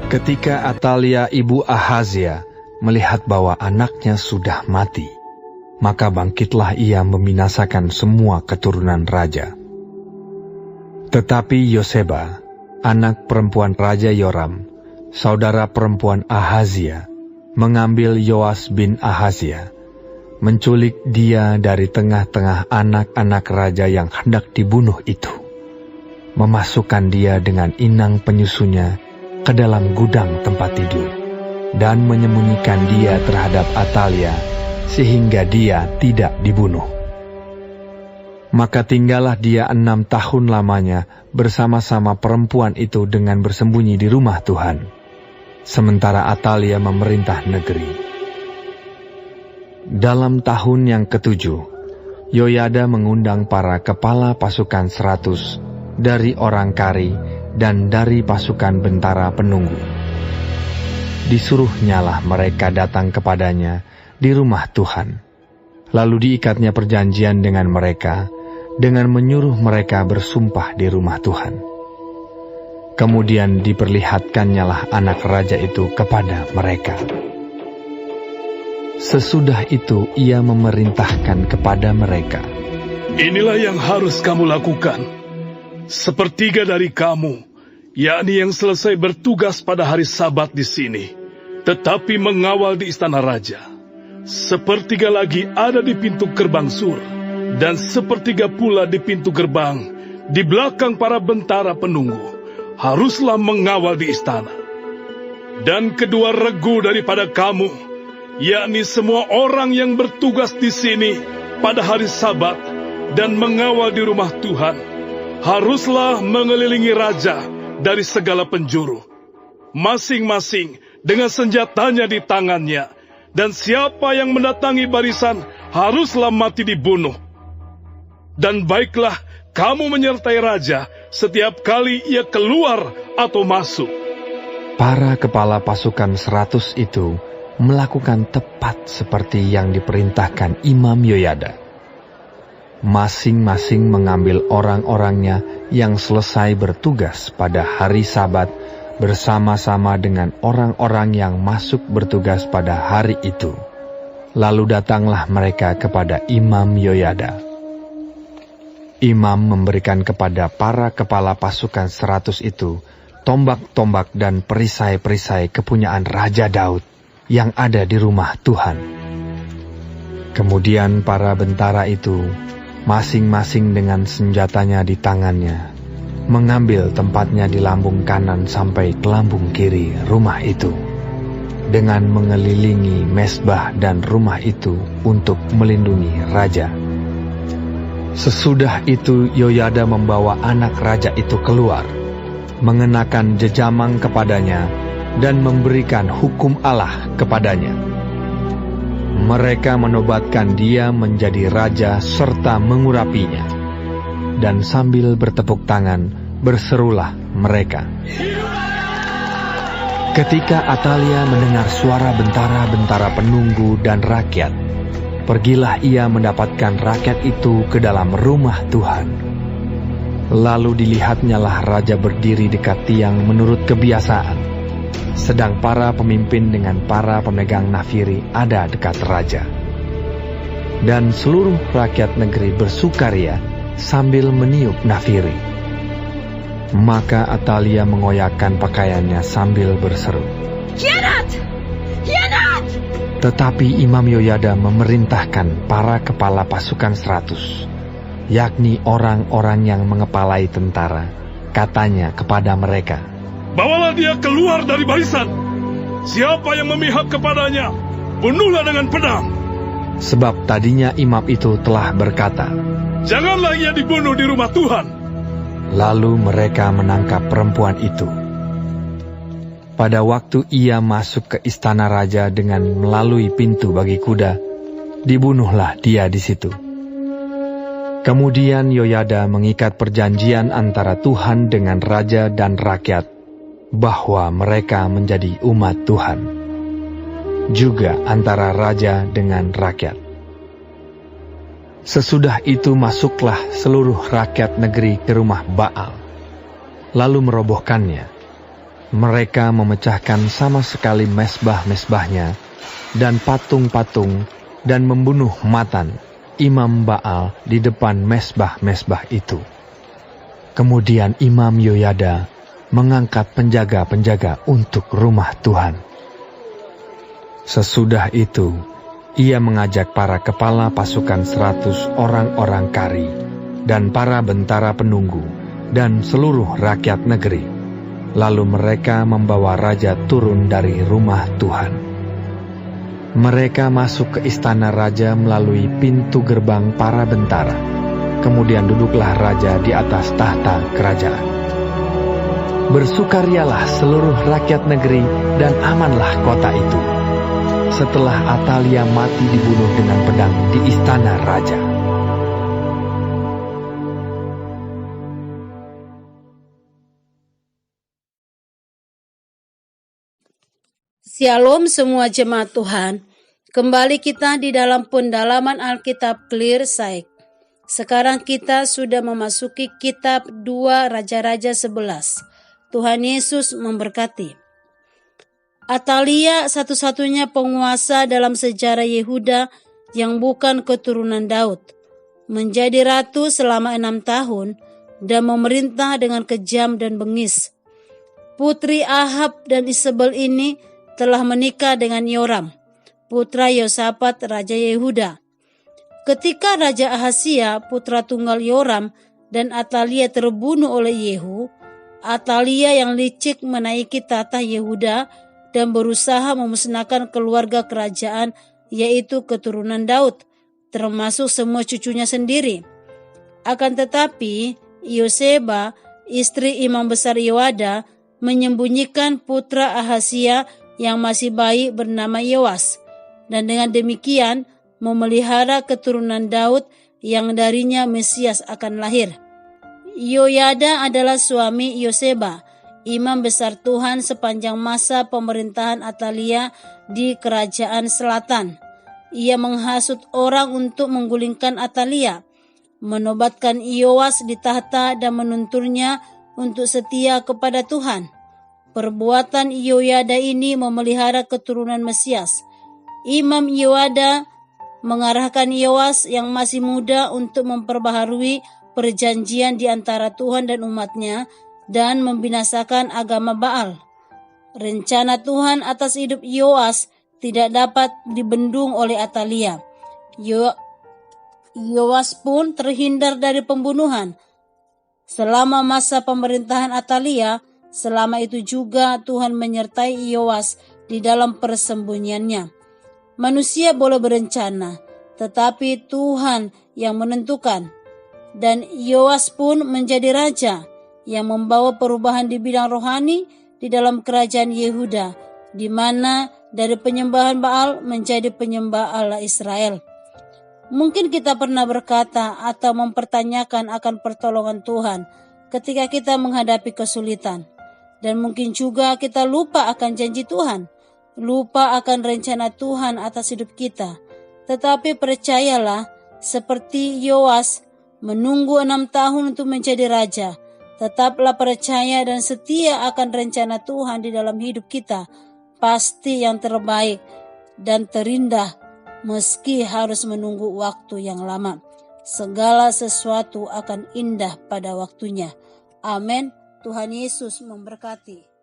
Ketika Atalia ibu Ahazia melihat bahwa anaknya sudah mati, maka bangkitlah ia membinasakan semua keturunan raja. Tetapi Yoseba, anak perempuan Raja Yoram, saudara perempuan Ahazia, mengambil Yoas bin Ahazia, menculik dia dari tengah-tengah anak-anak raja yang hendak dibunuh itu, memasukkan dia dengan inang penyusunya ke dalam gudang tempat tidur, dan menyembunyikan dia terhadap Atalia, sehingga dia tidak dibunuh. Maka tinggallah dia 6 tahun lamanya bersama-sama perempuan itu dengan bersembunyi di rumah Tuhan, sementara Atalia memerintah negeri. Dalam tahun yang ke-7, Yoyada mengundang para kepala pasukan 100 dari orang Kari dan dari pasukan bentara penunggu. Disuruhnyalah mereka datang kepadanya di rumah Tuhan. Lalu diikatnya perjanjian dengan mereka, dengan menyuruh mereka bersumpah di rumah Tuhan. Kemudian diperlihatkannyalah anak raja itu kepada mereka. Sesudah itu ia memerintahkan kepada mereka, "Inilah yang harus kamu lakukan. Sepertiga dari kamu, yakni yang selesai bertugas pada hari Sabat di sini, tetapi mengawal di istana raja. Sepertiga lagi ada di pintu gerbang sur, dan sepertiga pula di pintu gerbang, di belakang para bentara penunggu, haruslah mengawal di istana. Dan kedua regu daripada kamu, yakni semua orang yang bertugas di sini pada hari Sabat dan mengawal di rumah Tuhan, haruslah mengelilingi raja dari segala penjuru, masing-masing dengan senjatanya di tangannya, dan siapa yang mendatangi barisan haruslah mati dibunuh. Dan baiklah kamu menyertai raja setiap kali ia keluar atau masuk." Para kepala pasukan 100 itu melakukan tepat seperti yang diperintahkan Imam Yoyada. Masing-masing mengambil orang-orangnya yang selesai bertugas pada hari Sabat bersama-sama dengan orang-orang yang masuk bertugas pada hari itu. Lalu datanglah mereka kepada Imam Yoyada. Imam memberikan kepada para kepala pasukan 100 itu tombak-tombak dan perisai-perisai kepunyaan Raja Daud yang ada di rumah Tuhan. Kemudian para bentara itu, masing-masing dengan senjatanya di tangannya, mengambil tempatnya di lambung kanan sampai ke lambung kiri rumah itu, dengan mengelilingi mezbah dan rumah itu untuk melindungi raja. Sesudah itu Yoyada membawa anak raja itu keluar, mengenakan jejamang kepadanya, dan memberikan hukum Allah kepadanya. Mereka menobatkan dia menjadi raja serta mengurapinya, dan sambil bertepuk tangan berserulah mereka. Ketika Atalia mendengar suara bentara-bentara penunggu dan rakyat, pergilah ia mendapatkan rakyat itu ke dalam rumah Tuhan. Lalu dilihatnyalah raja berdiri dekat tiang menurut kebiasaan, sedang para pemimpin dengan para pemegang nafiri ada dekat raja. Dan seluruh rakyat negeri bersukaria sambil meniup nafiri. Maka Atalia mengoyakkan pakaiannya sambil berseru, "Khianat! Khianat!" Tetapi Imam Yoyada memerintahkan para kepala pasukan 100, yakni orang-orang yang mengepalai tentara, katanya kepada mereka, "Bawalah dia keluar dari barisan. Siapa yang memihak kepadanya, bunuhlah dengan pedang." Sebab tadinya imam itu telah berkata, "Janganlah ia dibunuh di rumah Tuhan." Lalu mereka menangkap perempuan itu. Pada waktu ia masuk ke istana raja dengan melalui pintu bagi kuda, dibunuhlah dia di situ. Kemudian Yoyada mengikat perjanjian antara Tuhan dengan raja dan rakyat, bahwa mereka menjadi umat Tuhan, juga antara raja dengan rakyat. Sesudah itu masuklah seluruh rakyat negeri ke rumah Baal, lalu merobohkannya, Mereka memecahkan sama sekali mesbah-mesbahnya dan patung-patung dan membunuh Matan, imam Baal, di depan mesbah-mesbah itu. Kemudian Imam Yoyada mengangkat penjaga-penjaga untuk rumah Tuhan. Sesudah itu, ia mengajak para kepala pasukan 100 orang-orang kari dan para bentara penunggu dan seluruh rakyat negeri. Lalu mereka membawa raja turun dari rumah Tuhan. Mereka masuk ke istana raja melalui pintu gerbang para bentara. Kemudian duduklah raja di atas tahta kerajaan. Bersukarialah seluruh rakyat negeri dan amanlah kota itu. Setelah Atalia mati dibunuh dengan pedang di istana raja. Shalom semua jemaat Tuhan. Kembali kita di dalam pendalaman Alkitab Clear Sight. Sekarang kita sudah memasuki kitab 2 Raja-Raja 11. Tuhan Yesus memberkati. Atalia satu-satunya penguasa dalam sejarah Yehuda yang bukan keturunan Daud. Menjadi ratu selama 6 tahun dan memerintah dengan kejam dan bengis. Putri Ahab dan Isabel ini telah menikah dengan Yoram, putra Yosafat Raja Yehuda. Ketika Raja Ahazia, putra tunggal Yoram, dan Atalia terbunuh oleh Yehu, Atalia yang licik menaiki tahta Yehuda dan berusaha memusnahkan keluarga kerajaan, yaitu keturunan Daud, termasuk semua cucunya sendiri. Akan tetapi, Yoseba, istri imam besar Yoada, menyembunyikan putra Ahazia yang masih bayi bernama Yoas, dan dengan demikian memelihara keturunan Daud yang darinya Mesias akan lahir. Yoyada adalah suami Yoseba, imam besar Tuhan sepanjang masa pemerintahan Atalia di kerajaan selatan. Ia menghasut orang untuk menggulingkan Atalia, menobatkan Yoas di tahta dan menuntunnya untuk setia kepada Tuhan. Perbuatan Yoyada ini memelihara keturunan Mesias. Imam Yoyada mengarahkan Yoas yang masih muda untuk memperbaharui perjanjian di antara Tuhan dan umatnya dan membinasakan agama Baal. Rencana Tuhan atas hidup Yoas tidak dapat dibendung oleh Atalia. Yoas pun terhindar dari pembunuhan. Selama masa pemerintahan Atalia, selama itu juga Tuhan menyertai Yoas di dalam persembunyiannya. Manusia boleh berencana, tetapi Tuhan yang menentukan. Dan Yoas pun menjadi raja yang membawa perubahan di bidang rohani di dalam kerajaan Yehuda, di mana dari penyembahan Baal menjadi penyembah Allah Israel. Mungkin kita pernah berkata atau mempertanyakan akan pertolongan Tuhan ketika kita menghadapi kesulitan. Dan mungkin juga kita lupa akan janji Tuhan, lupa akan rencana Tuhan atas hidup kita. Tetapi percayalah, seperti Yoas menunggu 6 tahun untuk menjadi raja, tetaplah percaya dan setia akan rencana Tuhan di dalam hidup kita. Pasti yang terbaik dan terindah meski harus menunggu waktu yang lama. Segala sesuatu akan indah pada waktunya. Amin. Tuhan Yesus memberkati.